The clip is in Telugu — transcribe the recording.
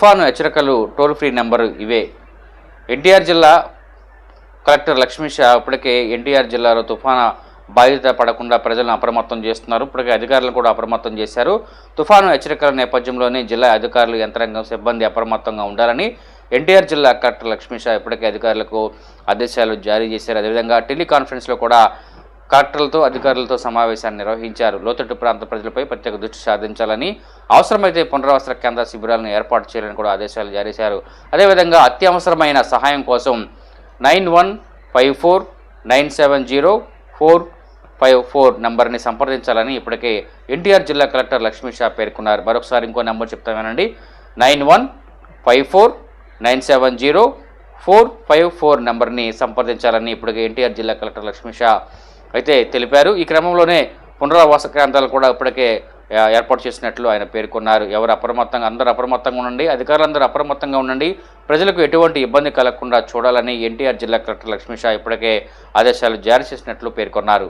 తుఫాను హెచ్చరికలు టోల్ ఫ్రీ నెంబరు ఇవే. ఎన్టీఆర్ జిల్లా కలెక్టర్ లక్ష్మీషా ఇప్పటికే ఎన్టీఆర్ జిల్లాలో తుఫాను బాధిత పడకుండా ప్రజలను అప్రమత్తం చేస్తున్నారు. ఇప్పటికే అధికారులను కూడా అప్రమత్తం చేశారు. తుఫాను హెచ్చరికల నేపథ్యంలోనే జిల్లా అధికారులు, యంత్రాంగం, సిబ్బంది అప్రమత్తంగా ఉండాలని ఎన్టీఆర్ జిల్లా కలెక్టర్ లక్ష్మీషా ఇప్పటికే అధికారులకు ఆదేశాలు జారీ చేశారు. అదేవిధంగా టెలికాన్ఫరెన్స్లో కూడా కలెక్టర్లతో, అధికారులతో సమావేశాన్ని నిర్వహించారు. లోతట్టు ప్రాంత ప్రజలపై ప్రత్యేక దృష్టి సాధించాలని, అవసరమైతే పునరావాస కేంద్ర శిబిరాలను ఏర్పాటు చేయాలని కూడా ఆదేశాలు జారీ చేశారు. అదేవిధంగా అత్యవసరమైన సహాయం కోసం 9154970454 నంబర్ని సంప్రదించాలని ఇప్పటికే ఎన్టీఆర్ జిల్లా కలెక్టర్ లక్ష్మీషా పేర్కొన్నారు. మరొకసారి ఇంకో నెంబర్ చెప్తామేనండి, 9154970454 నంబర్ని సంప్రదించాలని ఇప్పటికే ఎన్టీఆర్ జిల్లా కలెక్టర్ లక్ష్మీషా అయితే తెలిపారు. ఈ క్రమంలోనే పునరావాస కేంద్రాలు కూడా ఇప్పటికే ఏర్పాటు చేసినట్లు ఆయన పేర్కొన్నారు. అందరూ అప్రమత్తంగా ఉండండి, అధికారులందరూ అప్రమత్తంగా ఉండండి, ప్రజలకు ఎటువంటి ఇబ్బంది కలగకుండా చూడాలని ఎన్టీఆర్ జిల్లా కలెక్టర్ లక్ష్మీషా ఇప్పటికే ఆదేశాలు జారీ చేసినట్లు పేర్కొన్నారు.